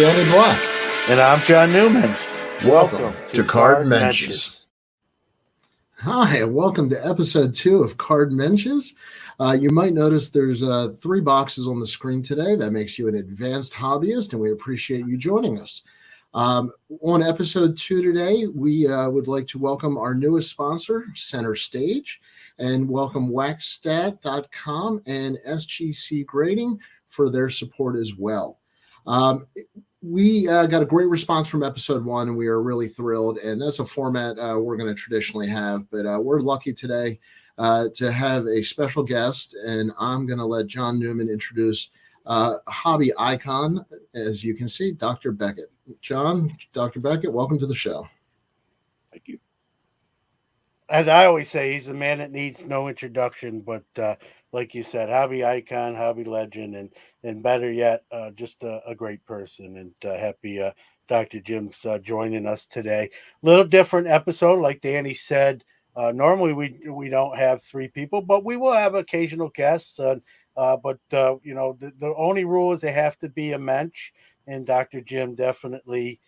Danny Black. And I'm John Newman. Welcome to Card Mensches. Hi, and welcome to episode 2 of Card Mensches. You might notice there's 3 boxes on the screen today. That makes you an advanced hobbyist, and we appreciate you joining us. On episode 2 today, we would like to welcome our newest sponsor, Center Stage, and welcome Waxstat.com and SGC Grading for their support as well. We got a great response from episode 1, and we are really thrilled. And that's a format we're going to traditionally have, but we're lucky today to have a special guest, and I'm going to let John Newman introduce a hobby icon, as you can see, Dr. Beckett. John, Dr. Beckett, welcome to the show. Thank you. As I always say, he's a man that needs no introduction, but like you said, hobby icon, hobby legend, and better yet, just a great person. And happy Dr. Jim's joining us today. Little different episode, like Danny said. Normally we don't have 3 people, but we will have occasional guests. But the only rule is they have to be a Mensch, and Dr. Jim definitely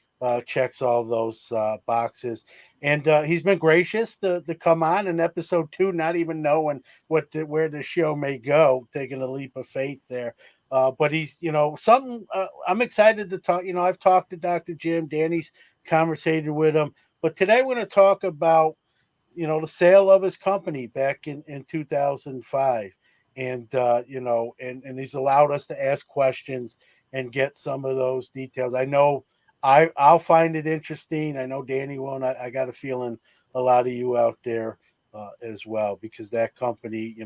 checks all those boxes. And he's been gracious to come on in episode 2, not even knowing where the show may go, taking a leap of faith there. But he's, something I'm excited to talk. I've talked to Dr. Jim. Danny's conversated with him. But today we're going to talk about, the sale of his company back in 2005. And, and he's allowed us to ask questions and get some of those details. I know I'll find it interesting. I know Danny won't. I got a feeling a lot of you out there as well, because that company,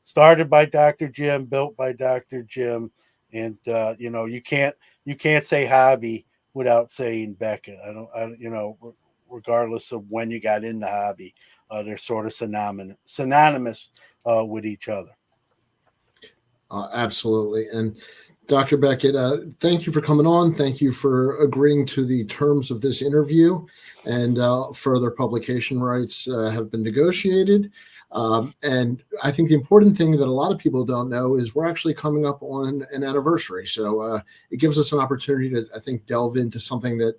started by Dr. Jim, built by Dr. Jim. And, you can't say hobby without saying Beckett. Regardless of when you got in the hobby, they're sort of synonymous with each other. Absolutely. And Dr. Beckett, thank you for coming on. Thank you for agreeing to the terms of this interview, and further publication rights have been negotiated. And I think the important thing that a lot of people don't know is we're actually coming up on an anniversary. So it gives us an opportunity to, I think, delve into something that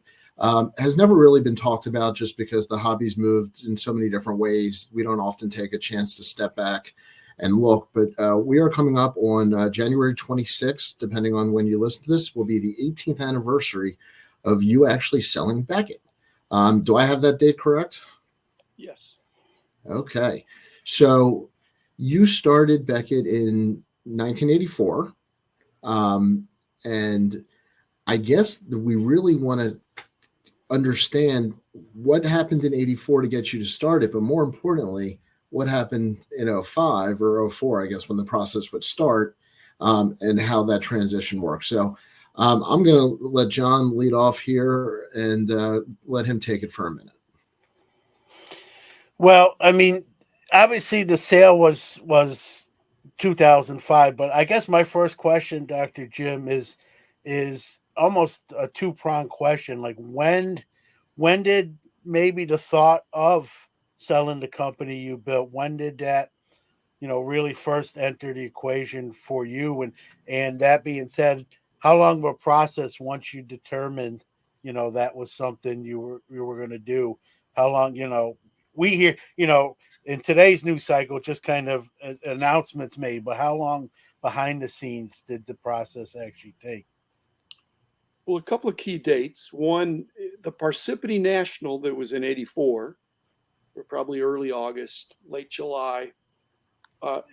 has never really been talked about, just because the hobby's moved in so many different ways. We don't often take a chance to step back and look, but we are coming up on January 26th, depending on when you listen to this, will be the 18th anniversary of you actually selling Beckett. Do I have that date correct? Yes. Okay. So you started Beckett in 1984. And I guess that we really want to understand what happened in 84 to get you to start it, but more importantly, what happened in 05 or 04, I guess, when the process would start, and how that transition works. So I'm going to let John lead off here and let him take it for a minute. Well, I mean, obviously the sale was 2005, but I guess my first question, Dr. Jim, is almost a 2-pronged question. Like when did maybe the thought of selling the company you built, when did that, really first enter the equation for you? And that being said, how long of a process once you determined, that was something you were going to do? How long, we hear, in today's news cycle, just kind of announcements made, but how long behind the scenes did the process actually take? Well, a couple of key dates. One, the Parsippany National that was in 84, or probably early August, late July,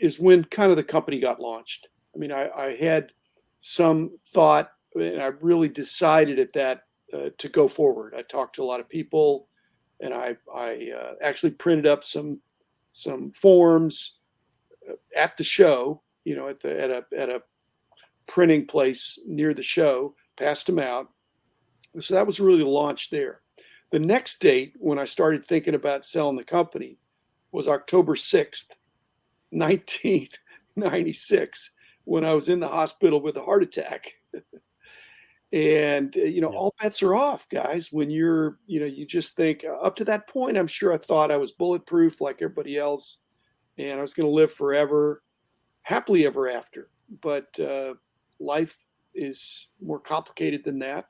is when kind of the company got launched. I mean, I had some thought, and I really decided at that to go forward. I talked to a lot of people, and I actually printed up some forms at the show, at a printing place near the show, passed them out. So that was really the launch there. The next date when I started thinking about selling the company was October 6th, 1996, when I was in the hospital with a heart attack. And, all bets are off, guys. When you're, you just think up to that point, I'm sure I thought I was bulletproof like everybody else, and I was going to live forever, happily ever after. But life is more complicated than that.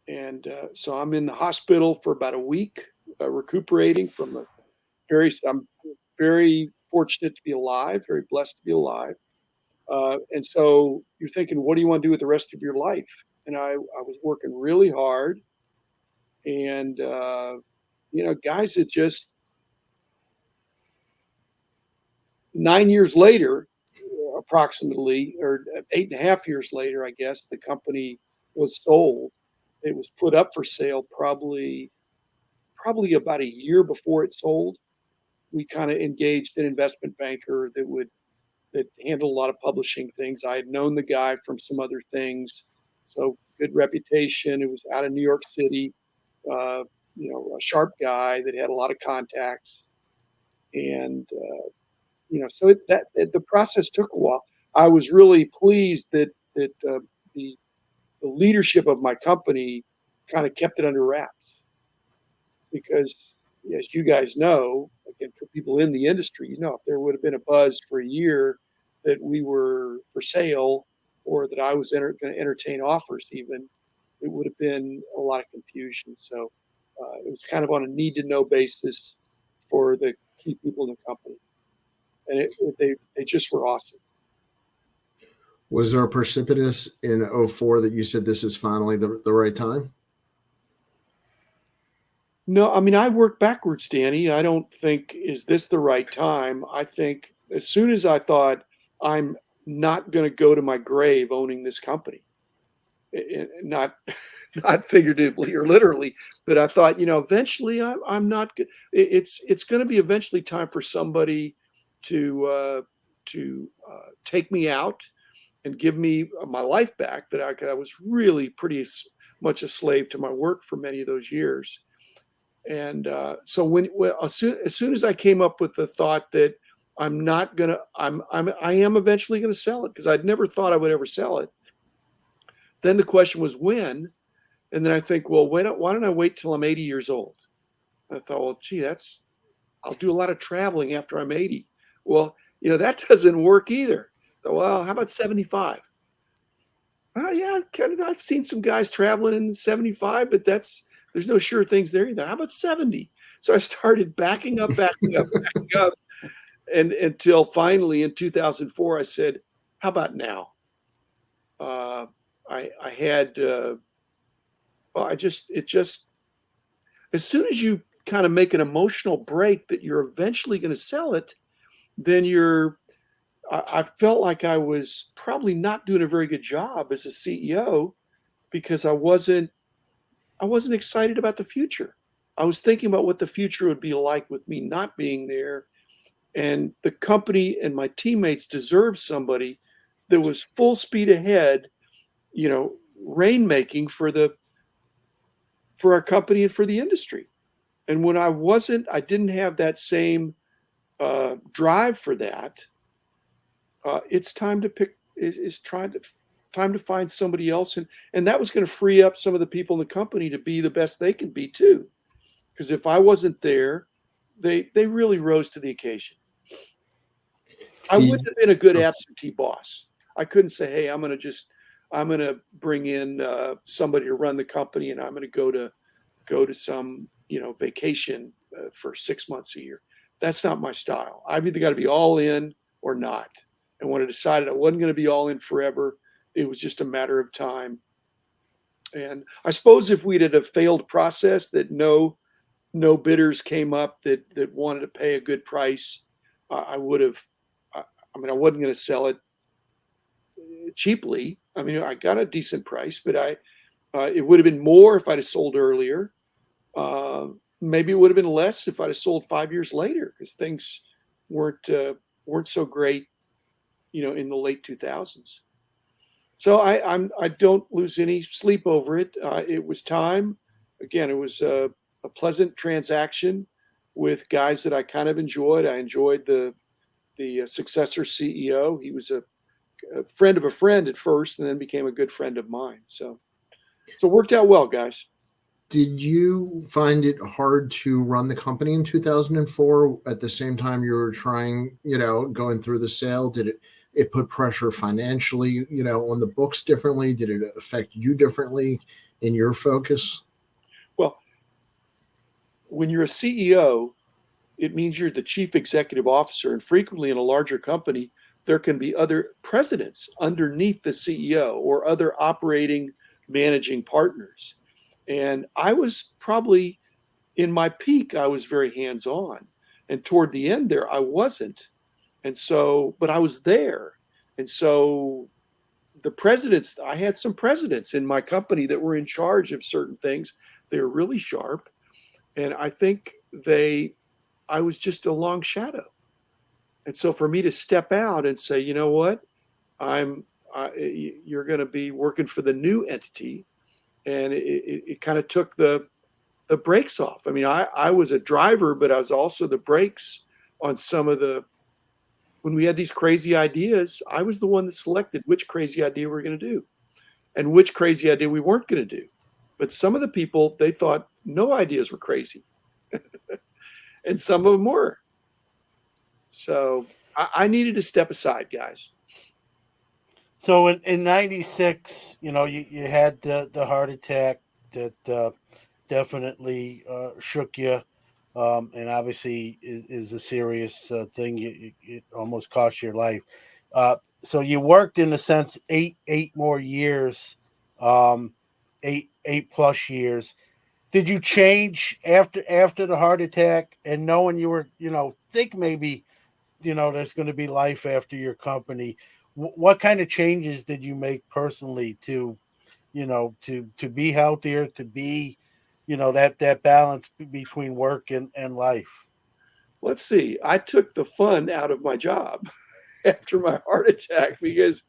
And so I'm in the hospital for about a week, recuperating from I'm very fortunate to be alive, very blessed to be alive. And so you're thinking, what do you want to do with the rest of your life? And I was working really hard. And, guys, it just 9 years later, approximately, or 8.5 years later, I guess, the company was sold. It was put up for sale probably about a year before it sold. We kind of engaged an investment banker that handled a lot of publishing things. I had known the guy from some other things, so good reputation. It was out of New York City, a sharp guy that had a lot of contacts, and so the process took a while. I was really pleased that the leadership of my company kind of kept it under wraps, because as you guys know, again, for people in the industry, if there would have been a buzz for a year that we were for sale, or that I was going to entertain offers even, it would have been a lot of confusion. So it was kind of on a need to know basis for the key people in the company. And they just were awesome. Was there a precipitous in 2004 that you said this is finally the right time? No, I mean, I work backwards, Danny. I don't think, is this the right time? I think as soon as I thought, I'm not going to go to my grave owning this company, not figuratively or literally, but I thought, eventually I'm not. It's going to be eventually time for somebody to take me out and give me my life back. That I was really pretty much a slave to my work for many of those years. And so as soon as I came up with the thought that I am eventually gonna sell it, because I'd never thought I would ever sell it. Then the question was when, and then I think, well, why don't I wait till I'm 80 years old? And I thought, well, gee, I'll do a lot of traveling after I'm 80. Well, that doesn't work either. So, well, how about 75? Yeah, I've seen some guys traveling in 75, but there's no sure things there either. How about 70? So I started backing up, and until finally in 2004, I said, how about now? As soon as you kind of make an emotional break that you're eventually going to sell it, then I felt like I was probably not doing a very good job as a CEO, because I wasn't excited about the future. I was thinking about what the future would be like with me not being there. And the company and my teammates deserved somebody that was full speed ahead, rainmaking for our company and for the industry. And when I didn't have that same drive for that. It's time to pick. Time to find somebody else, and that was going to free up some of the people in the company to be the best they can be too. Because if I wasn't there, they really rose to the occasion. I wouldn't have been a good absentee boss. I couldn't say, hey, I'm going to bring in somebody to run the company, and I'm going to go to some vacation for 6 months a year. That's not my style. I've either got to be all in or not. And when I decided I wasn't going to be all in forever, it was just a matter of time. And I suppose if we'd had a failed process that no bidders came up that wanted to pay a good price, I would have. I wasn't going to sell it cheaply. I mean, I got a decent price, but it would have been more if I'd have sold earlier. Maybe it would have been less if I'd have sold 5 years later, because things weren't so great, in the late 2000s. So I don't lose any sleep over it. It was time. Again, it was a pleasant transaction with guys that I kind of enjoyed. I enjoyed the successor CEO. He was a friend of a friend at first, and then became a good friend of mine. So it worked out well, guys. Did you find it hard to run the company in 2004 at the same time you were trying, going through the sale? Did it it put pressure financially, on the books differently? Did it affect you differently in your focus? Well, when you're a CEO, it means you're the chief executive officer, and frequently in a larger company, there can be other presidents underneath the CEO or other operating managing partners. And I was probably in my peak, I was very hands-on. And toward the end there, I wasn't. And so, but I was there. And so the presidents, I had some presidents in my company that were in charge of certain things. They were really sharp. And I think I was just a long shadow. And so for me to step out and say, you know what, you're going to be working for the new entity. And it kind of took the brakes off. I mean, I was a driver, but I was also the brakes on when we had these crazy ideas. I was the one that selected which crazy idea we were going to do and which crazy idea we weren't going to do. But some of the people, they thought no ideas were crazy. And some of them were. So I needed to step aside, guys. So in 96, you had the heart attack that definitely shook you, and obviously is a serious thing. It almost cost your life. So you worked, in a sense, eight more years, 8+ years. Did you change after the heart attack, and knowing you were, think maybe, there's going to be life after your company? What kind of changes did you make personally to be healthier, to be, that balance between work and life? Let's see. I took the fun out of my job after my heart attack because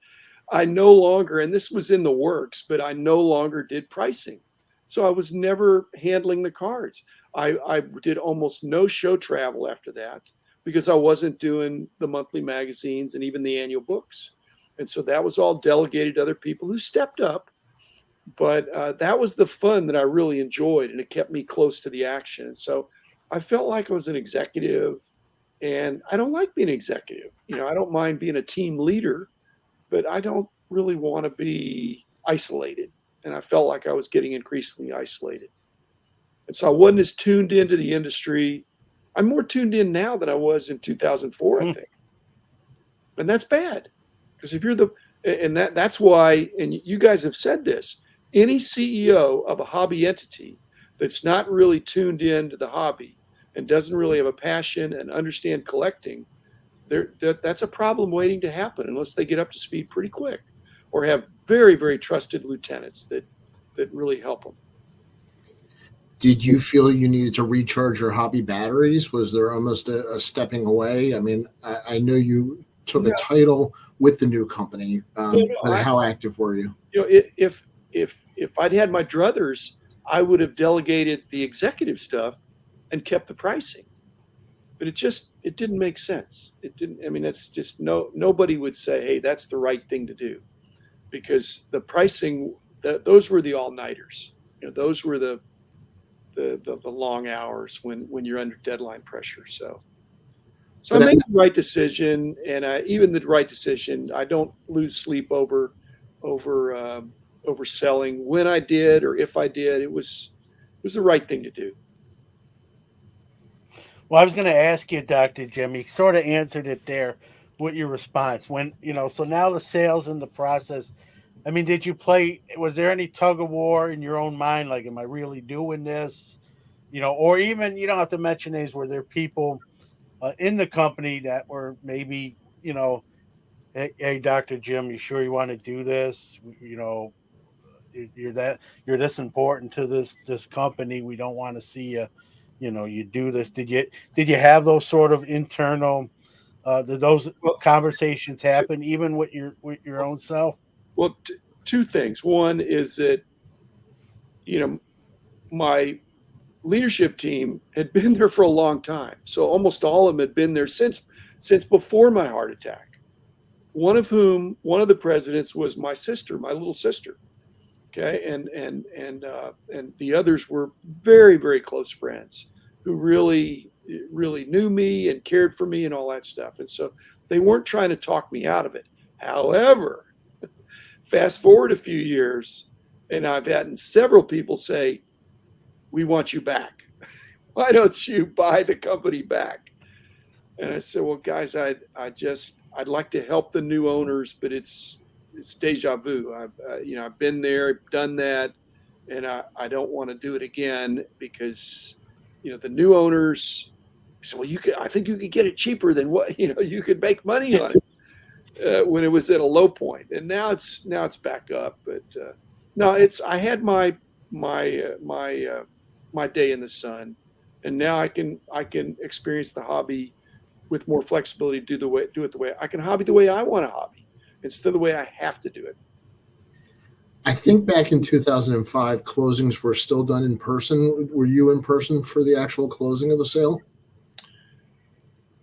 I no longer, and this was in the works, but I no longer did pricing. So I was never handling the cards. I did almost no show travel after that because I wasn't doing the monthly magazines and even the annual books. And so that was all delegated to other people who stepped up. But that was the fun that I really enjoyed, and it kept me close to the action. And so I felt like I was an executive, and I don't like being an executive. I don't mind being a team leader, but I don't really want to be isolated. And I felt like I was getting increasingly isolated. And so I wasn't as tuned into the industry. I'm more tuned in now than I was in 2004, I think. And that's bad, because if you're that's why, and you guys have said this, any CEO of a hobby entity that's not really tuned into the hobby and doesn't really have a passion and understand collecting, that's a problem waiting to happen unless they get up to speed pretty quick or have very, very trusted lieutenants that really help them. Did you feel you needed to recharge your hobby batteries? Was there almost a stepping away? I mean, I know you took a title with the new company, but how active were you? If I'd had my druthers, I would have delegated the executive stuff and kept the pricing. But it didn't make sense. It didn't. I mean, it's just nobody would say, hey, that's the right thing to do, because the pricing, those were the all-nighters. Those were the long hours when you're under deadline pressure. So I made the right decision, and even the right decision, I don't lose sleep over selling. When I did, or if I did, it was the right thing to do. Well, I was going to ask you, Dr. Jim, you sort of answered it there with your response. When, so now the sales and the process, I mean, was there any tug of war in your own mind? Like, am I really doing this? Or even, you don't have to mention names, where there are people in the company that were maybe, hey, Dr. Jim, you sure you want to do this? You're this important to this company. We don't want to see you, you do this. Did you have those sort of internal, did those conversations happen even with your own self? Well, two things. One is that, my leadership team had been there for a long time. So almost all of them had been there since before my heart attack. One of the presidents was my sister, my little sister. Okay. And the others were very, very close friends who really, really knew me and cared for me and all that stuff. And so they weren't trying to talk me out of it. However, fast forward a few years, and I've had several people say, we want you back. Why don't you buy the company back? And I said, well, guys, I'd like to help the new owners, but it's deja vu. I've been there, done that, and I don't want to do it again because, the new owners. So I think you could get it cheaper than what, you could make money on it when it was at a low point, and now it's back up. But no, I had my day in the sun, and now I can experience the hobby with more flexibility. Do it the way I can hobby the way I want to hobby instead of the way I have to do it. I think back in 2005, closings were still done in person. Were you in person for the actual closing of the sale?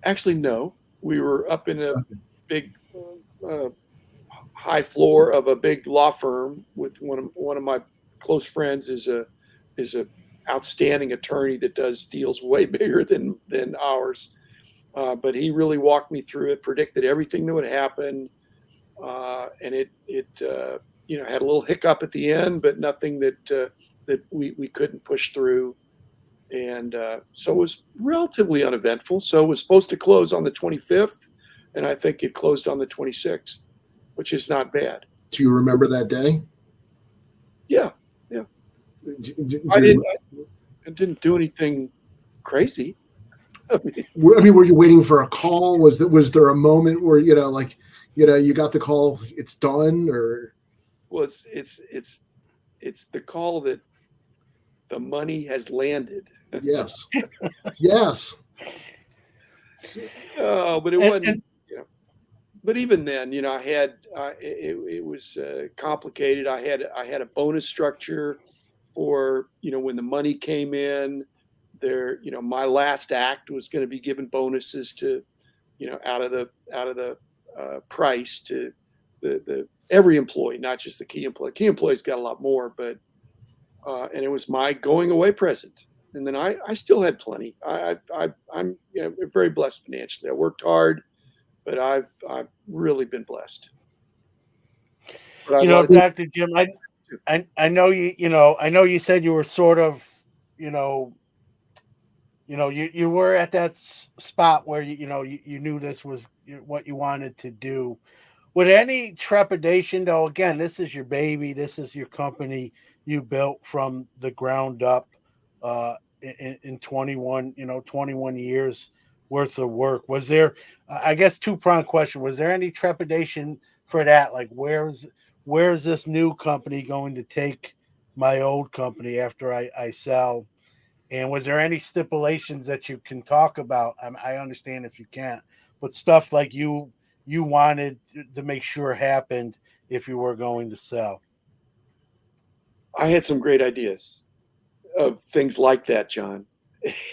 Actually, no. We were up in a big high floor of a big law firm with one of my close friends is a outstanding attorney that does deals way bigger than ours. But he really walked me through it, predicted everything that would happen, and it had a little hiccup at the end, but nothing that we couldn't push through. And so it was relatively uneventful. So it was supposed to close on the 25th, and I think it closed on the 26th, which is not bad. Do you remember that day? Yeah. I didn't do anything crazy. I mean, were you waiting for a call? Was there a moment where you got the call, it's done, or? Well, it's the call that the money has landed. Yes. Yes. But it wasn't. But even then, I had it was complicated. I had a bonus structure for when the money came in. There, my last act was going to be given bonuses to, out of the price to the every employee, not just the key employee. Key employees got a lot more, but and it was my going away present. And then I still had plenty. I'm very blessed financially. I worked hard, but I've really been blessed. Dr. Jim, I know I know you said you were sort of, you were at that spot where you knew this was what you wanted to do. With any trepidation, though, again, this is your baby, this is your company you built from the ground up in 21 years worth of work. Was there, I guess, two-pronged question? Was there any trepidation for that? Like, where is this new company going to take my old company after I sell? And was there any stipulations that you can talk about? I understand if you can't, but stuff like you wanted to make sure happened if you were going to sell. I had some great ideas of things like that, John.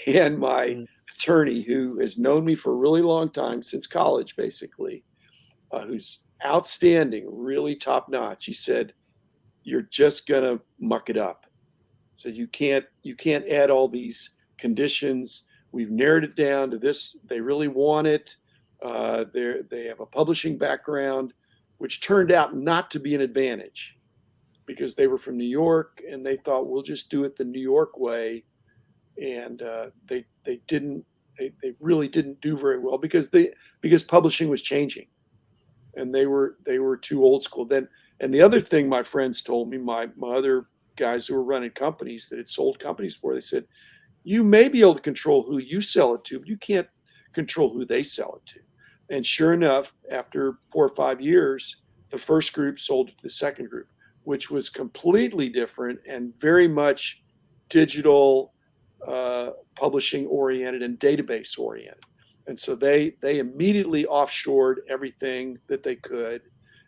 And my attorney, who has known me for a really long time, since college, basically, who's outstanding, really top notch. He said, "You're just gonna muck it up. So you can't add all these conditions. We've narrowed it down to this. They really want it. They have a publishing background, which turned out not to be an advantage because they were from New York and they thought we'll just do it the New York way, and they really didn't do very well because publishing was changing, and they were too old school then. And the other thing my friends told me, my other guys who were running companies that had sold companies for, they said, you may be able to control who you sell it to, but you can't control who they sell it to. And sure enough, after 4 or 5 years, the first group sold it to the second group, which was completely different and very much digital, publishing oriented and database oriented. And so they immediately offshored everything that they could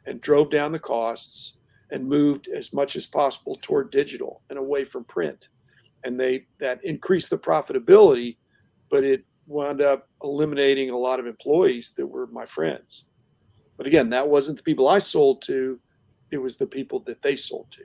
and drove down the costs and moved as much as possible toward digital and away from print. And that increased the profitability, but it wound up eliminating a lot of employees that were my friends. But again, that wasn't the people I sold to. It was the people that they sold to.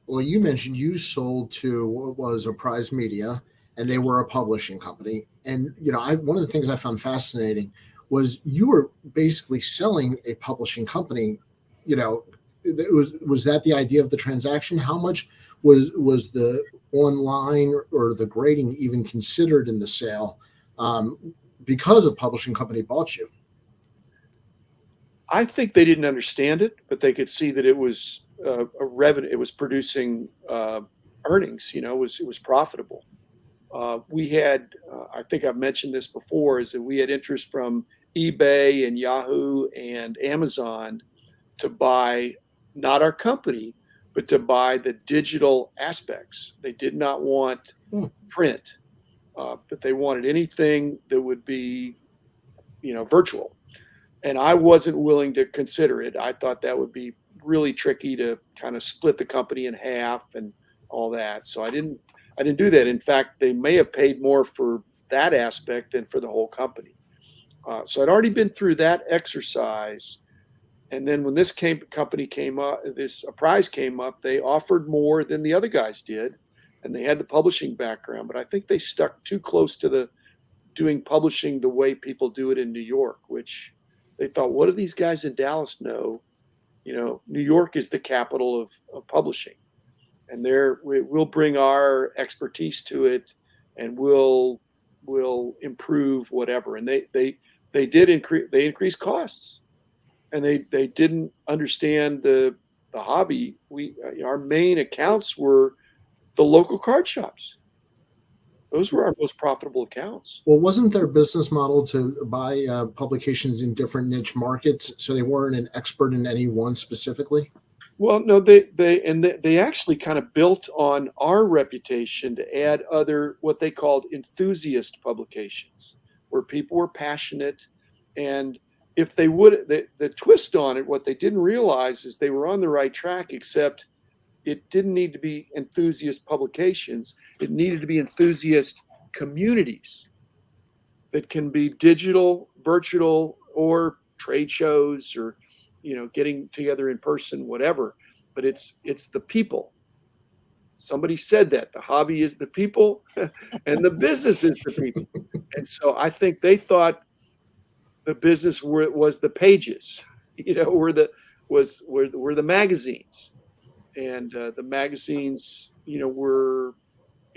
Well, you mentioned you sold to what was Apprise Media, and they were a publishing company. And, one of the things I found fascinating was you were basically selling a publishing company. Was that the idea of the transaction? How much was the online or the grading even considered in the sale, because a publishing company bought you? I think they didn't understand it, but they could see that it was a revenue. It was producing earnings. It was profitable. We had, I think I've mentioned this before, is that we had interest from eBay and Yahoo and Amazon to buy not our company, but to buy the digital aspects. They did not want print, but they wanted anything that would be, virtual. And I wasn't willing to consider it. I thought that would be really tricky to kind of split the company in half and all that. So I didn't do that. In fact, they may have paid more for that aspect than for the whole company. So I'd already been through that exercise. And then when this company came up, this prize came up, they offered more than the other guys did. And they had the publishing background, but I think they stuck too close to the doing publishing the way people do it in New York, which they thought, what do these guys in Dallas know? New York is the capital of publishing. And we'll bring our expertise to it, and we'll improve whatever. And they did increase costs, and they didn't understand the hobby. Our main accounts were the local card shops. Those were our most profitable accounts. Well, wasn't their business model to buy publications in different niche markets, so they weren't an expert in any one specifically? Well, no, they actually kind of built on our reputation to add other, what they called enthusiast publications, where people were passionate. And if they would, the twist on it, what they didn't realize is they were on the right track, except it didn't need to be enthusiast publications. It needed to be enthusiast communities that can be digital, virtual, or trade shows, or getting together in person, whatever. But it's the people. Somebody said that the hobby is the people and the business is the people. And so I think they thought the business was the pages, were the magazines. And the magazines, were,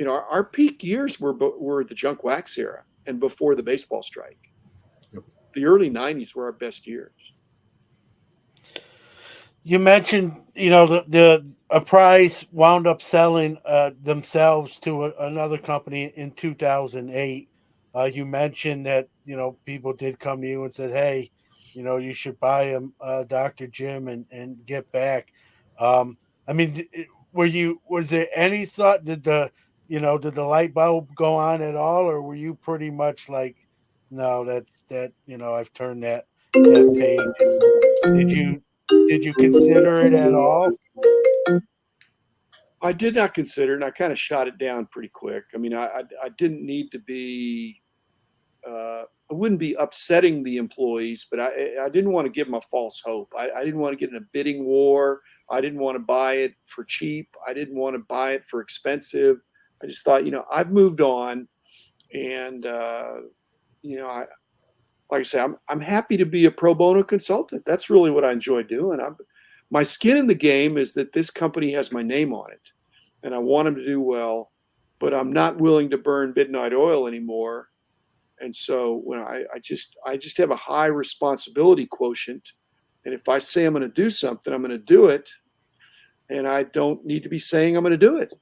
our peak years were the junk wax era and before the baseball strike. Yep. The early 90s were our best years. You mentioned, a prize wound up selling themselves to another company in 2008. You mentioned that, people did come to you and said, hey, you should buy him, Dr. Jim, and get back. I mean, was there any thought, did the light bulb go on at all, or were you pretty much like, no, I've turned that page? Did you consider it at all? I did not consider it, and I kind of shot it down pretty quick. I mean, I didn't need to be, I wouldn't be upsetting the employees, but I didn't want to give them a false hope. I didn't want to get in a bidding war. I didn't want to buy it for cheap. I didn't want to buy it for expensive. I just thought, I've moved on, and like I say, I'm happy to be a pro bono consultant. That's really what I enjoy doing. My skin in the game is that this company has my name on it, and I want them to do well, but I'm not willing to burn midnight oil anymore. And so when I just have a high responsibility quotient, and if I say I'm going to do something, I'm going to do it, and I don't need to be saying I'm going to do it.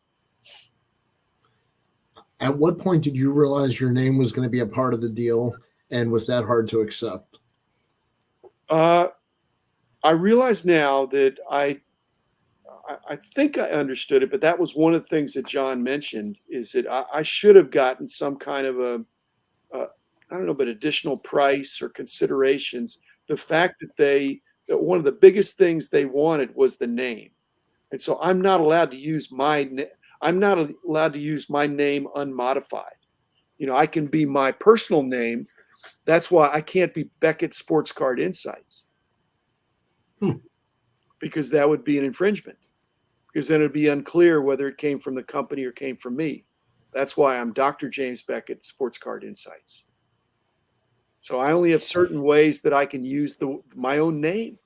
At what point did you realize your name was going to be a part of the deal, and was that hard to accept? I realize now that I think I understood it, but that was one of the things that John mentioned, is that I should have gotten some kind of I don't know, but additional price or considerations. The fact that one of the biggest things they wanted was the name. And so I'm not allowed to use my name unmodified. I can be my personal name. That's why I can't be Beckett Sports Card Insights. Because that would be an infringement. Because then it'd be unclear whether it came from the company or came from me. That's why I'm Dr. James Beckett Sports Card Insights. So I only have certain ways that I can use my own name.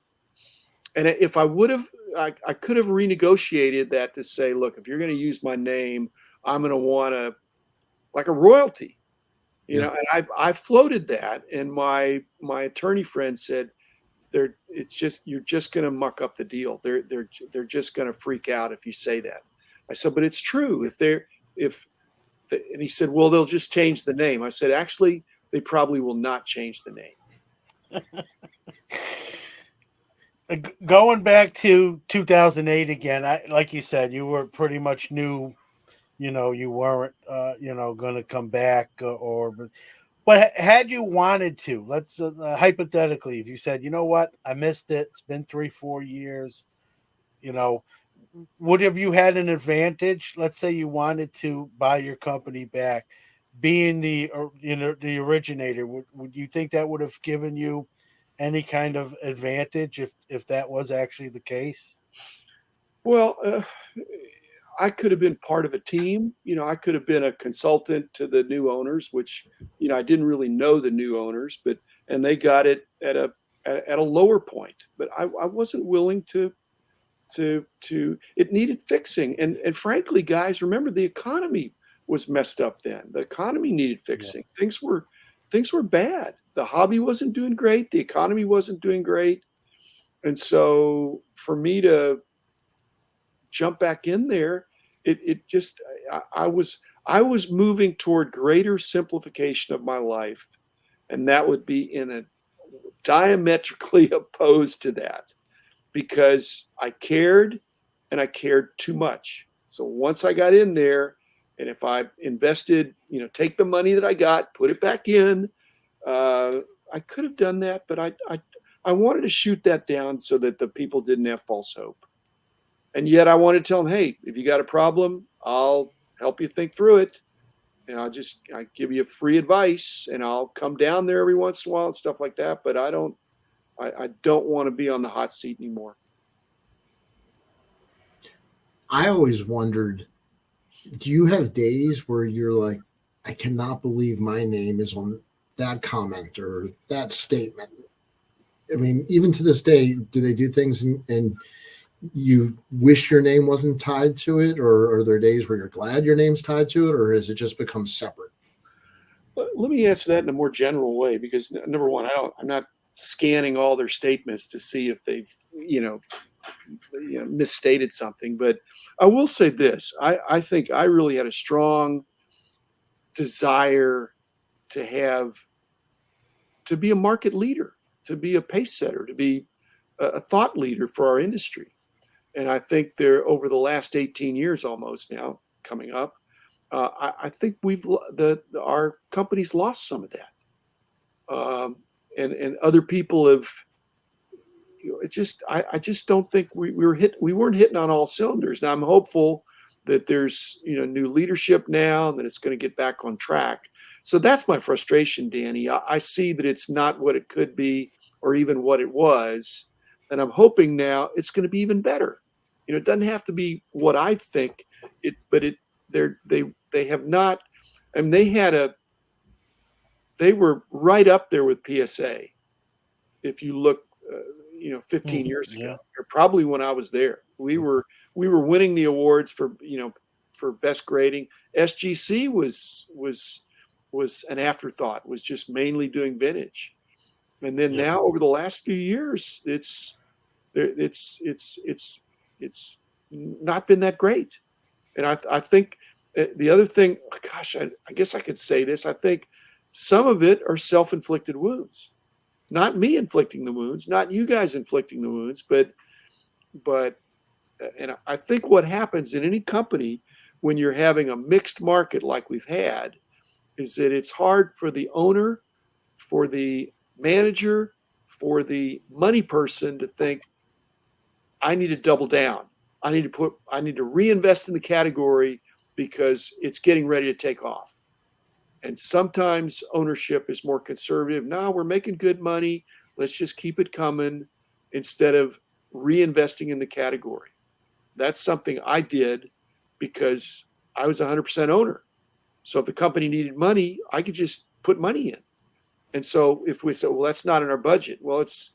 And if I would have, I could have renegotiated that to say, look, if you're going to use my name, I'm going to want like a royalty, Yeah. and I floated that. And my attorney friend said, you're just going to muck up the deal. They're just going to freak out if you say that. I said, but it's true. And he said, well, they'll just change the name. I said, actually, they probably will not change the name. Going back to 2008 again, like you said, you were pretty much new. You weren't, going to come back but had you wanted to, let's hypothetically, if you said, you know what, I missed it. It's been 3-4 years, would have you had an advantage? Let's say you wanted to buy your company back, being the originator. Would you think that would have given you any kind of advantage if that was actually the case? Well, I could have been part of a team. I could have been a consultant to the new owners, which I didn't really know the new owners, and they got it at a lower point. But I wasn't willing to. It needed fixing, and frankly, guys, remember the economy was messed up then. The economy needed fixing. Yeah. Things were bad. The hobby wasn't doing great. The economy wasn't doing great, and so for me to jump back in there, I was moving toward greater simplification of my life, and that would be diametrically opposed to that, because I cared, and I cared too much. So once I got in there, and if I invested, take the money that I got, put it back in, I could have done that, but I wanted to shoot that down so that the people didn't have false hope. And yet I want to tell them, hey, if you got a problem, I'll help you think through it. And I give you free advice, and I'll come down there every once in a while and stuff like that. But I don't want to be on the hot seat anymore. I always wondered, do you have days where you're like, I cannot believe my name is on that comment or that statement? I mean, even to this day, do they do things and you wish your name wasn't tied to it, or are there days where you're glad your name's tied to it, or has it just become separate? Let me answer that in a more general way, because number one, I'm not scanning all their statements to see if they've misstated something. But I will say this: I think I really had a strong desire to be a market leader, to be a pace setter, to be a thought leader for our industry. And I think over the last 18 years, almost now coming up, I think our company's lost some of that, and other people have. It's just I just don't think we weren't hitting on all cylinders. Now I'm hopeful that there's new leadership now, and that it's going to get back on track. So that's my frustration, Danny. I see that it's not what it could be, or even what it was, and I'm hoping now it's going to be even better. It doesn't have to be what I think it, but they have not. I mean, they were right up there with PSA. If you look, 15 years ago, or probably when I was there, we were winning the awards for best grading. SGC was an afterthought. Was just mainly doing vintage, and then now over the last few years, it's not been that great. And I think the other thing, gosh, I guess I could say this. I think some of it are self-inflicted wounds. Not me inflicting the wounds, not you guys inflicting the wounds, but and I think what happens in any company when you're having a mixed market like we've had is that it's hard for the owner, for the manager, for the money person to think, I need to double down. I need to reinvest in the category because it's getting ready to take off. And sometimes ownership is more conservative. No, we're making good money. Let's just keep it coming instead of reinvesting in the category. That's something I did because I was 100% owner. So if the company needed money, I could just put money in. And so if we say, well, that's not in our budget, well, it's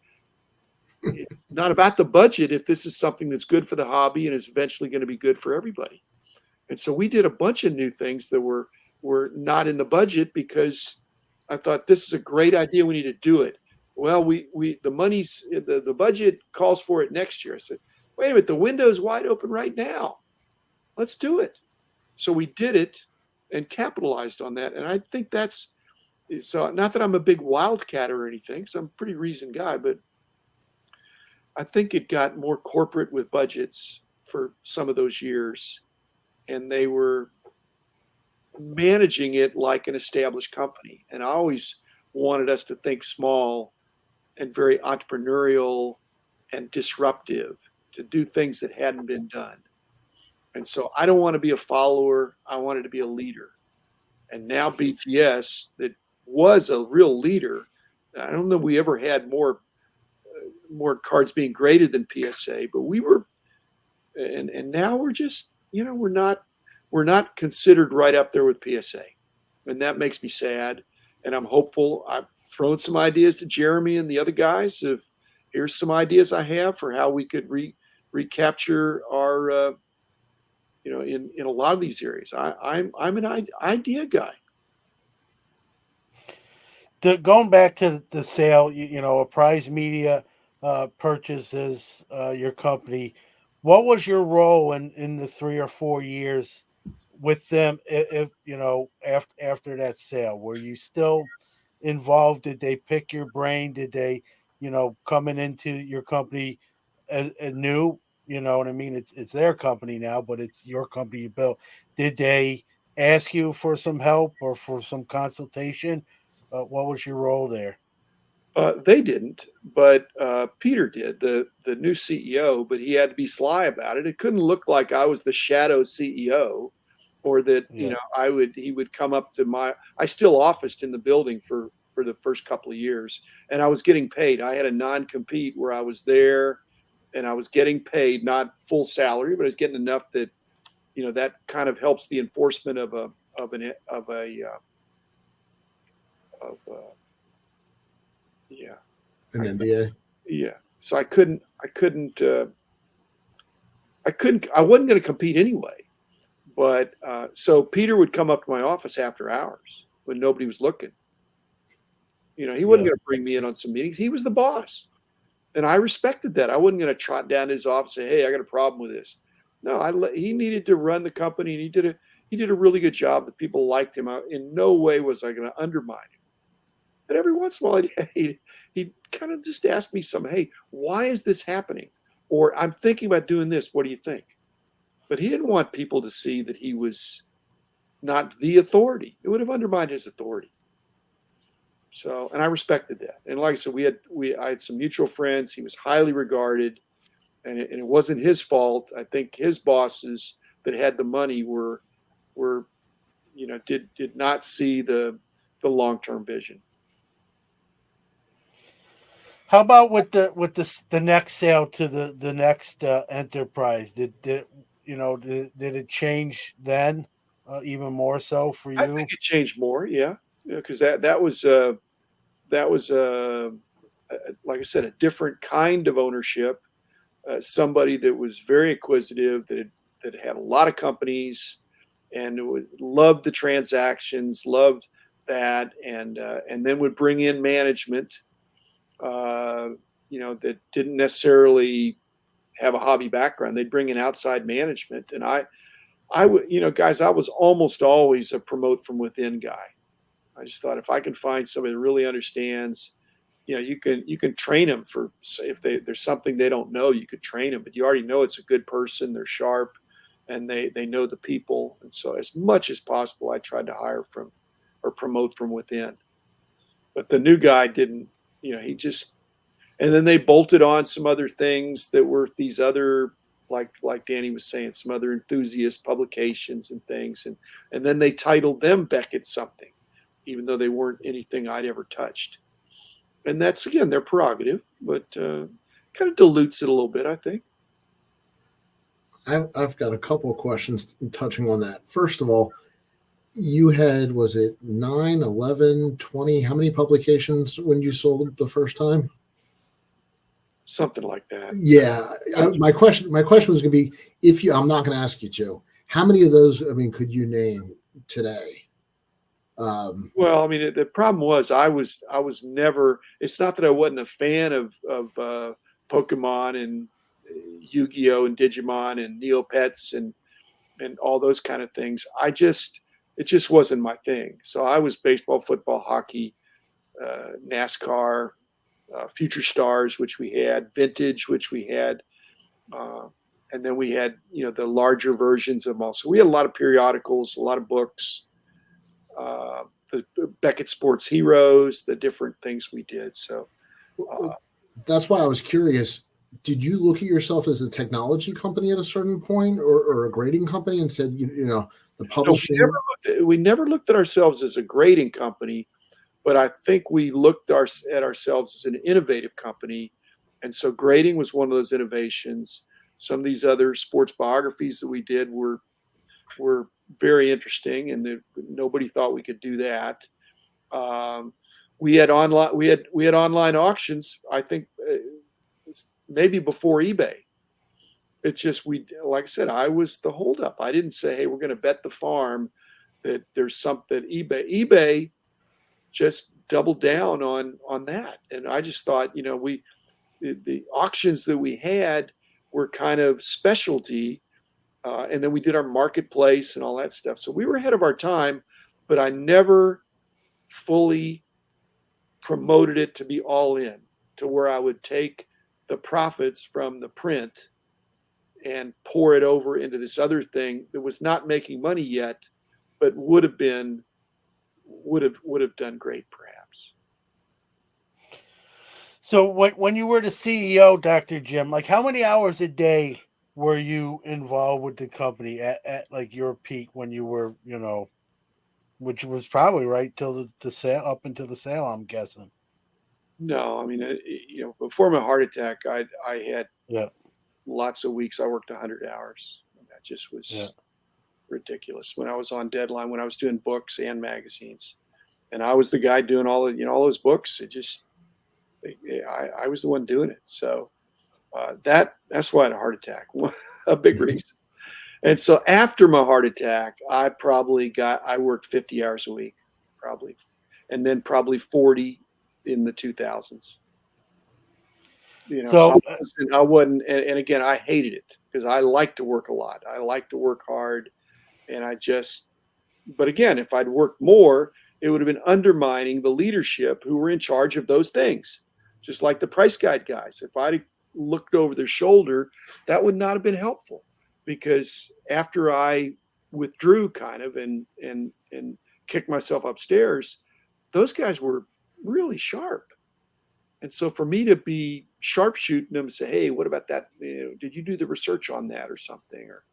not about the budget if this is something that's good for the hobby and is eventually going to be good for everybody. And so we did a bunch of new things that were not in the budget because I thought this is a great idea. We need to do it. Well, the budget calls for it next year. I said, wait a minute, the window's wide open right now. Let's do it. So we did it and capitalized on that. And I think that's so, not that I'm a big wildcat or anything, because I'm a pretty reasoned guy, but I think it got more corporate with budgets for some of those years, and they were managing it like an established company. And I always wanted us to think small and very entrepreneurial and disruptive, to do things that hadn't been done. And so I don't want to be a follower. I wanted to be a leader. And now BGS, that was a real leader. I don't know if we ever had more cards being graded than PSA, but we were, and now we're just, we're not considered right up there with PSA. And that makes me sad. And I'm hopeful. I've thrown some ideas to Jeremy and the other guys of, here's some ideas I have for how we could recapture our, in a lot of these areas. I'm an idea guy. Going back to the sale, Apprise Media purchases your company. What was your role in the 3 or 4 years with them? If after that sale, were you still involved? Did they pick your brain? Did they, coming into your company as new? You know what I mean? It's their company now, but it's your company you built. Did they ask you for some help or for some consultation? What was your role there? They didn't, but Peter did, the new CEO, but he had to be sly about it. It couldn't look like I was the shadow CEO, or that, he would come up to I still officed in the building for the first couple of years, and I was getting paid. I had a non-compete where I was there and I was getting paid, not full salary, but I was getting enough that, that kind of helps the enforcement of an NDA. Yeah. So I wasn't going to compete anyway. But so Peter would come up to my office after hours when nobody was looking. He wasn't going to bring me in on some meetings. He was the boss. And I respected that. I wasn't going to trot down to his office and say, hey, I got a problem with this. No, he needed to run the company, and he did a really good job. The people liked him. In no way was I going to undermine him. But every once in a while, he'd kind of just ask me hey, why is this happening? Or I'm thinking about doing this. What do you think? But he didn't want people to see that he was not the authority. It would have undermined his authority. So, and I respected that. And like I said, I had some mutual friends. He was highly regarded, and it wasn't his fault. I think his bosses that had the money were did not see the long-term vision. How about with the next sale to the next enterprise? Did it change then even more so for you? I think it changed more, yeah, because that was like I said, a different kind of ownership. Somebody that was very acquisitive, that had a lot of companies, and loved the transactions, loved that, and then would bring in management. That didn't necessarily have a hobby background. They'd bring in outside management. And I would, guys, I was almost always a promote from within guy. I just thought, if I can find somebody that really understands, you can train them for, if there's something they don't know, you could train them, but you already know it's a good person. They're sharp and they know the people. And so as much as possible, I tried to hire from or promote from within. But the new guy didn't, he just, and then they bolted on some other things that were these other, like Danny was saying, some other enthusiast publications and things. And then they titled them Beckett something, even though they weren't anything I'd ever touched. And that's, again, their prerogative, but kind of dilutes it a little bit, I think. I've got a couple of questions touching on that. First of all, you had, was it 9, 11, 20? How many publications when you sold it the first time? Something like that. Yeah. My question was going to be, I'm not going to ask you to, how many of those, could you name today? Well, the problem was I was never. It's not that I wasn't a fan of Pokemon and Yu-Gi-Oh and Digimon and Neopets and all those kind of things. It just wasn't my thing. So I was baseball, football, hockey, NASCAR, Future Stars, which we had, Vintage, which we had, and then we had the larger versions of them all. So we had a lot of periodicals, a lot of books. The Beckett Sports Heroes, the different things we did. So that's why I was curious. Did you look at yourself as a technology company at a certain point, or a grading company, and said, the publishing? No, we never looked at ourselves as a grading company, but I think we looked at ourselves as an innovative company. And so grading was one of those innovations. Some of these other sports biographies that we did were very interesting, and nobody thought we could do that. We had online auctions. I think maybe before eBay. It's just like I said, I was the holdup. I didn't say, "Hey, we're going to bet the farm that there's something." eBay just doubled down on that, and I just thought, the auctions that we had were kind of specialty. And then we did our marketplace and all that stuff. So we were ahead of our time, but I never fully promoted it to be all in, to where I would take the profits from the print and pour it over into this other thing that was not making money yet, but would have done great perhaps. So when you were the CEO, Dr. Jim, like how many hours a day were you involved with the company at like your peak when you were, which was probably right till the sale, up until the sale, I'm guessing. No, before my heart attack, I had lots of weeks I worked 100 hours. And that just was ridiculous. When I was on deadline, when I was doing books and magazines, and I was the guy doing all those books, I was the one doing it. So that's why I had a heart attack, a big reason. And so after my heart attack, I worked 50 hours a week, probably, and then probably 40 in the 2000s. So I wasn't, and again, I hated it because I like to work a lot. I like to work hard, and but again, if I'd worked more, it would have been undermining the leadership who were in charge of those things. Just like the price guide guys. If I'd looked over their shoulder, that would not have been helpful, because after I withdrew kind of and kicked myself upstairs, those guys were really sharp. And so for me to be sharpshooting them and say, "Hey, what about that? Did you do the research on that or something?" Or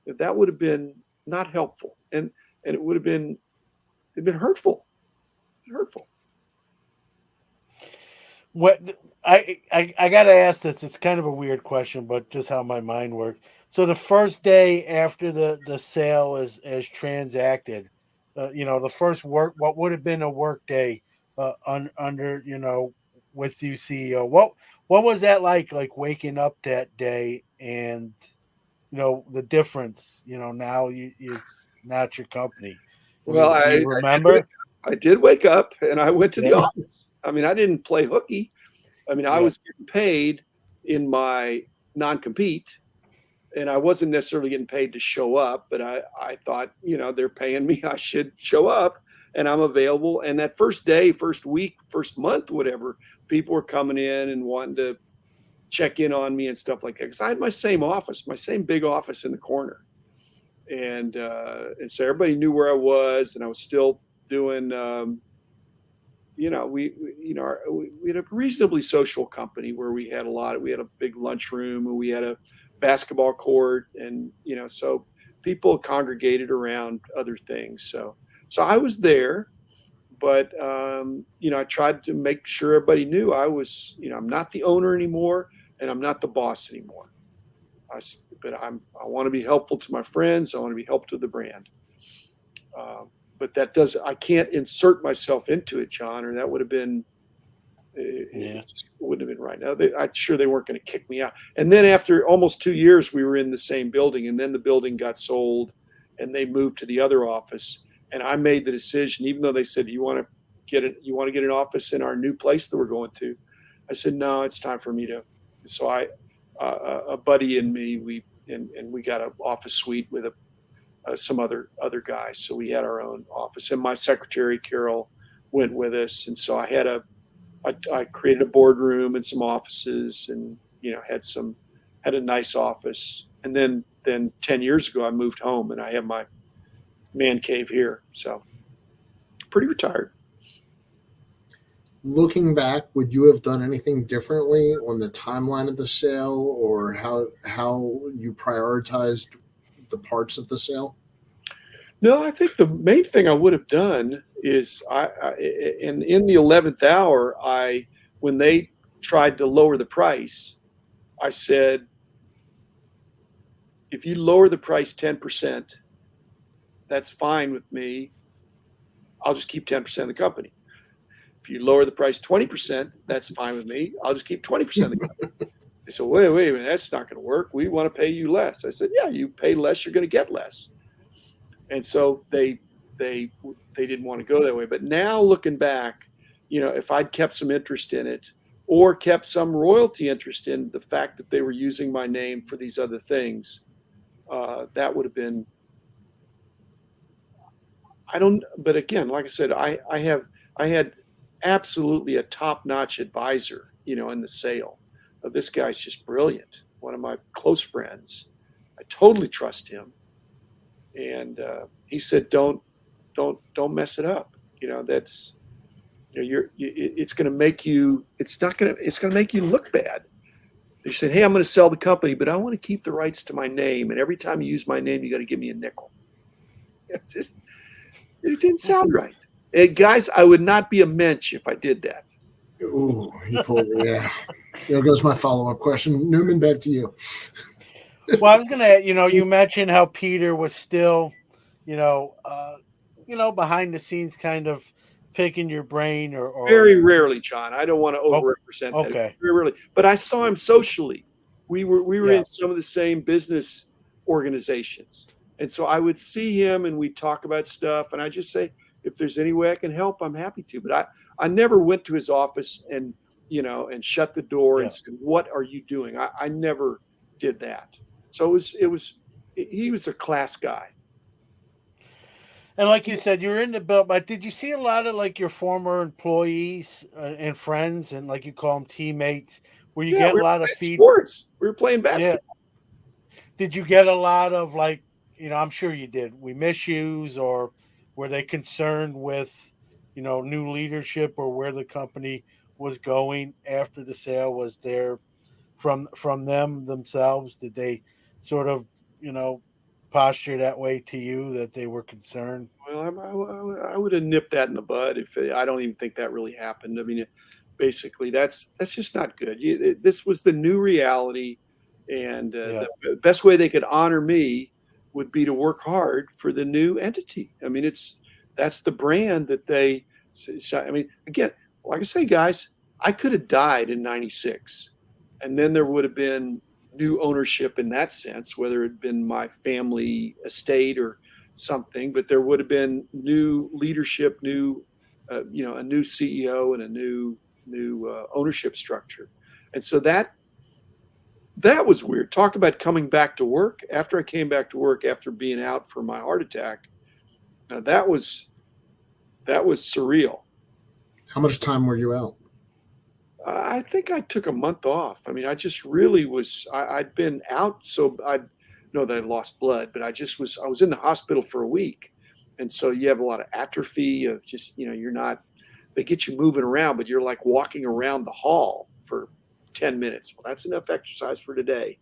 that would have been not helpful, and it would have been hurtful. Hurtful. What I got to ask this. It's kind of a weird question, but just how my mind works. So the first day after the sale is transacted, the first what would have been a work day under with you, CEO. What was that like waking up that day and the difference? Now it's not your company. Well, do you remember? I did wake up and I went to the office. I didn't play hooky. I was getting paid in my non-compete, and I wasn't necessarily getting paid to show up, but I thought, they're paying me, I should show up, and I'm available. And that first day, first week, first month, whatever, people were coming in and wanting to check in on me and stuff like that. Because I had my same big office in the corner. And so everybody knew where I was, and I was still doing, we had a reasonably social company where we had a big lunchroom, and we had a basketball court, and so people congregated around other things. So I was there, but I tried to make sure everybody knew I was, I'm not the owner anymore, and I'm not the boss anymore. But I want to be helpful to my friends. I want to be helpful to the brand. I can't insert myself into it, John, or that would have been, it just wouldn't have been right. Now, I'm sure they weren't going to kick me out. And then after almost 2 years, we were in the same building, and then the building got sold, and they moved to the other office. And I made the decision, even though they said, you want to get an office in our new place that we're going to? I said, no, it's time for me to. So a buddy and me, we got an office suite with some other guys. So we had our own office, and my secretary Carol went with us. And so I created a boardroom and some offices, and had a nice office. And then 10 years ago, I moved home, and I have my man cave here. So pretty retired. Looking back, would you have done anything differently on the timeline of the sale, or how you prioritized the parts of the sale? No, I think the main thing I would have done is in the 11th hour, when they tried to lower the price, I said, if you lower the price 10%, that's fine with me. I'll just keep 10% of the company. If you lower the price 20%, that's fine with me. I'll just keep 20% of the company. They said, wait a minute, that's not going to work. We want to pay you less. I said, yeah, you pay less, you're going to get less. And so they didn't want to go that way. But now looking back, if I'd kept some interest in it, or kept some royalty interest in the fact that they were using my name for these other things, that would have been, but again, like I said, I had absolutely a top-notch advisor, in the sale. This guy's just brilliant. One of my close friends. I totally trust him. And he said, don't mess it up. That's, it's going to make you, it's going to make you look bad. They said, hey, I'm going to sell the company, but I want to keep the rights to my name. And every time you use my name, you got to give me a nickel. It didn't sound right. Hey, guys, I would not be a Mensch if I did that. Ooh, he pulled it. Yeah. There goes my follow-up question. Newman, back to you. Well, I was gonna, you mentioned how Peter was still, behind the scenes, kind of picking your brain, or very rarely, John. I don't want to overrepresent that. Okay. Very rarely, but I saw him socially. We were in some of the same business organizations, and so I would see him, and we'd talk about stuff, and I just say, if there's any way I can help, I'm happy to. But I never went to his office and shut the door and said, what are you doing? I never did that. So he was a class guy. And like you said, you're in the build, but did you see a lot of like your former employees and friends, and like you call them teammates, where you get a lot of feedback? Sports. We were playing basketball. Yeah. Did you get a lot of like, I'm sure you did, we miss yous, or were they concerned with, new leadership, or where the company was going after the sale? Was there from them themselves? Did they sort of, posture that way to you, that they were concerned? Well, I would have nipped that in the bud. I don't even think that really happened. I mean, basically, that's just not good. This was the new reality, and the best way they could honor me would be to work hard for the new entity. I mean, that's the brand that they. I mean, again, like I say, guys, I could have died in '96, and then there would have been new ownership in that sense, whether it had been my family estate or something, but there would have been new leadership, a new CEO and a new ownership structure. And so that was weird. Talk about coming back to work. After I came back to work after being out for my heart attack, that was surreal. How much time were you out? I think I took a month off. I mean, I just really was, I'd been out, so I know that I lost blood, but I was in the hospital for a week. And so you have a lot of atrophy of just, they get you moving around, but you're like walking around the hall for 10 minutes. Well, that's enough exercise for today.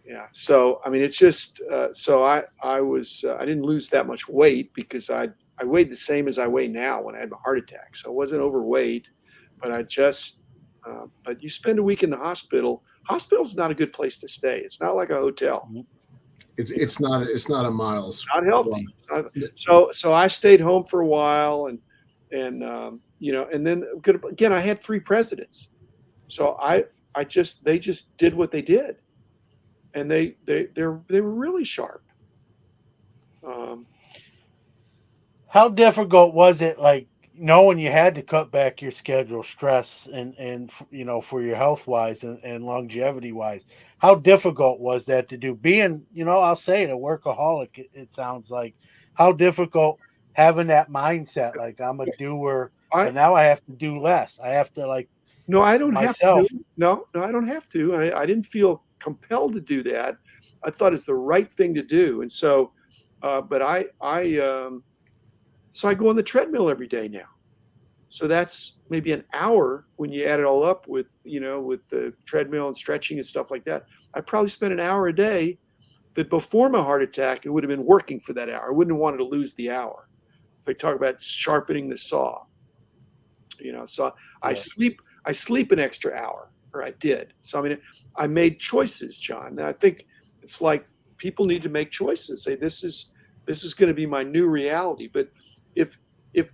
Yeah. So, I mean, it's just, I didn't lose that much weight because I weighed the same as I weigh now when I had my heart attack. So I wasn't overweight. But but you spend a week in the hospital. Hospital's not a good place to stay. It's not like a hotel. It's not a miles. Not healthy. So I stayed home for a while, and and then again I had 3 presidents, so they just did what they did, and they were really sharp. How difficult was it, like, knowing you had to cut back your schedule, stress, and for your health wise and longevity wise? How difficult was that to do? Being, I'll say it, a workaholic. It sounds like, how difficult having that mindset, like, I'm a doer, but now I have to do less. I have to, like, No, I don't myself. have to. No, I don't have to. I didn't feel compelled to do that. I thought it's the right thing to do, and so, but so I go on the treadmill every day now. So that's maybe an hour when you add it all up with the treadmill and stretching and stuff like that. I probably spent an hour a day that before my heart attack, it would have been working for that hour. I wouldn't have wanted to lose the hour. If I talk about sharpening the saw, so I sleep an extra hour, or I did. So, I mean, I made choices, John. And I think it's like people need to make choices. Say, this is going to be my new reality. But if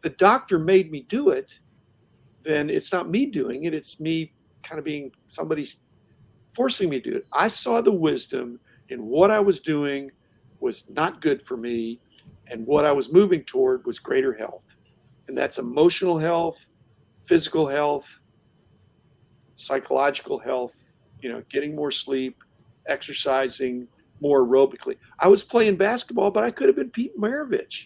the doctor made me do it, then it's not me doing it. It's me kind of being somebody's forcing me to do it. I saw the wisdom in what I was doing was not good for me, and what I was moving toward was greater health. And that's emotional health, physical health, psychological health, getting more sleep, exercising more aerobically. I was playing basketball, but I could have been Pete Maravich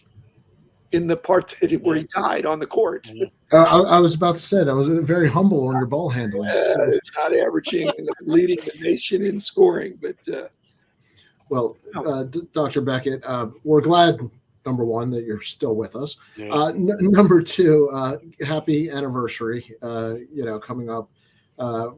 in the part where he died on the court. I was about to say that was very humble on your ball handling. Not averaging, leading the nation in scoring, but Dr. Beckett, we're glad, number one, that you're still with us. Yeah. Number two, happy anniversary, coming up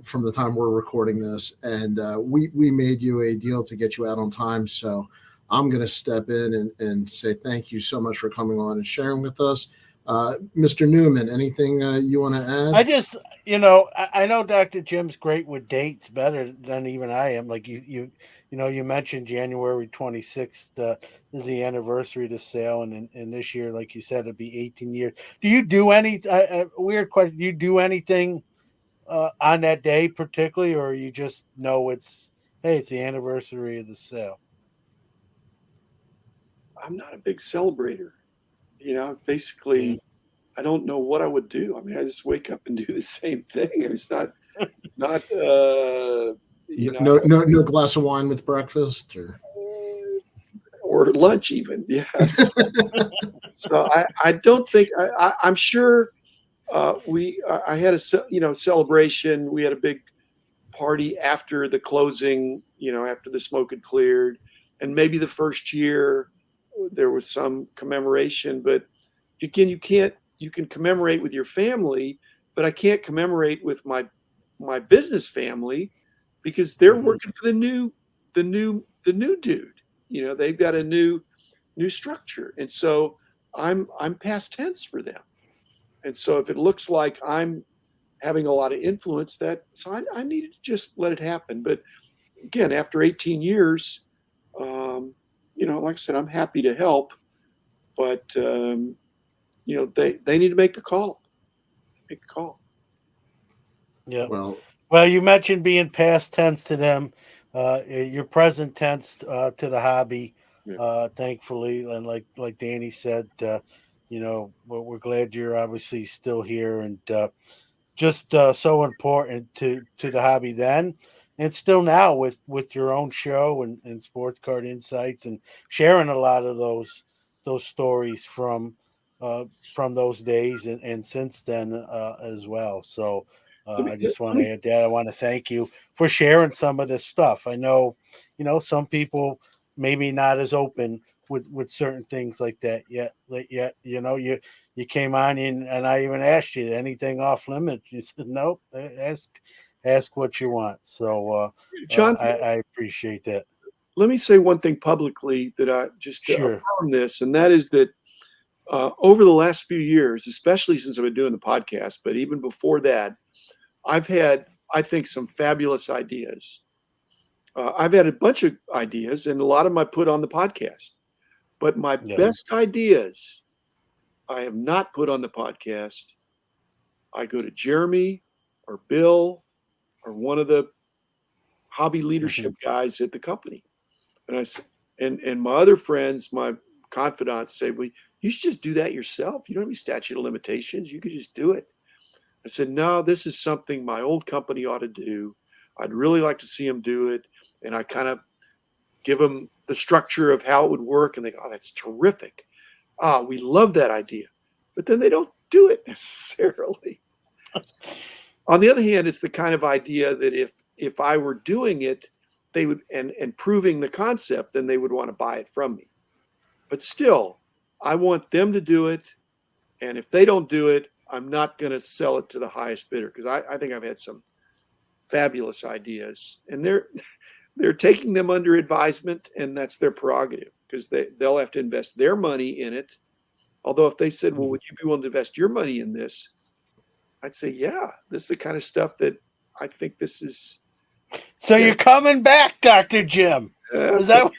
from the time we're recording this. And we made you a deal to get you out on time. So I'm going to step in and say thank you so much for coming on and sharing with us. Mr. Newman, anything you want to add? I just, I know Dr. Jim's great with dates, better than even I am. Like you mentioned January 26th is the anniversary of the sale, and this year, like you said, it'll be 18 years. Do you do any weird question? Do you do anything on that day particularly, or you just know it's the anniversary of the sale? I'm not a big celebrator. Basically, I don't know what I would do. I mean, I just wake up and do the same thing, and it's not no glass of wine with breakfast or lunch even. Yes. So I don't think I'm sure I had a celebration. We had a big party after the closing, after the smoke had cleared, and maybe the first year there was some commemoration. But again, you can commemorate with your family, but I can't commemorate with my business family because they're working for the new dude. They've got a new structure, and so I'm past tense for them. And so if it looks like I'm having a lot of influence, so I needed to just let it happen. But again, after 18 years, like I said, I'm happy to help, but they need to make the call. Yeah. Well, you mentioned being past tense to them. Your present tense to the hobby, thankfully, and like Danny said, we're glad you're obviously still here, and just so important to the hobby then, and still now with your own show and Sports Card Insights, and sharing a lot of those stories from those days and since then as well. So I just want to add that. I want to thank you for sharing some of this stuff. I know, some people maybe not as open with certain things like that yet. You came on in, and I even asked you anything off limits. You said nope. Ask what you want. So, John, I appreciate that. Let me say one thing publicly that I just affirm this, and that is that over the last few years, especially since I've been doing the podcast, but even before that, I've had, I think, some fabulous ideas I've had a bunch of ideas, and a lot of them I put on the podcast. But my best ideas, I have not put on the podcast. I go to Jeremy or Bill or one of the hobby leadership guys at the company, and I said, and my other friends, my confidants, say, "Well, you should just do that yourself. You don't have any statute of limitations. You could just do it." I said, "No, this is something my old company ought to do. I'd really like to see them do it." And I kind of give them the structure of how it would work, and they go, "Oh, that's terrific. We love that idea." But then they don't do it necessarily. On the other hand, it's the kind of idea that if I were doing it, they would and proving the concept, then they would want to buy it from me. But still, I want them to do it, and if they don't do it, I'm not going to sell it to the highest bidder, because I think I've had some fabulous ideas, and they're taking them under advisement, and that's their prerogative, because they'll have to invest their money in it. Although if they said, "Well, would you be willing to invest your money in this?" I'd say, "Yeah, this is the kind of stuff that I think this is." So you're coming back, Dr. Jim. Is that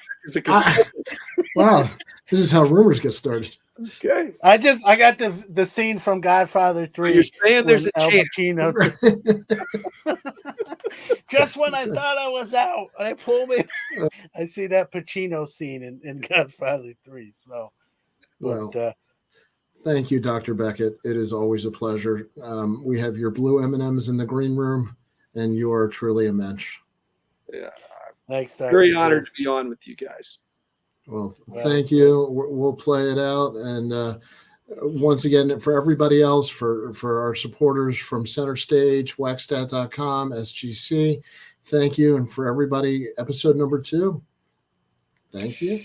wow, this is how rumors get started. Okay. I got the scene from Godfather 3. So you're saying there's a chance. Just when I thought I was out, I pulled me. I see that Pacino scene in Godfather 3. So, well, thank you, Dr. Beckett. It is always a pleasure. We have your blue M&Ms in the green room, and you are truly a mensch. Yeah. Thanks, Dr. Very honored to be on with you guys. Well, thank you. We'll play it out. And once again, for everybody else, for our supporters from Center Stage, Waxstat.com, SGC, thank you. And for everybody, episode number 2, thank you.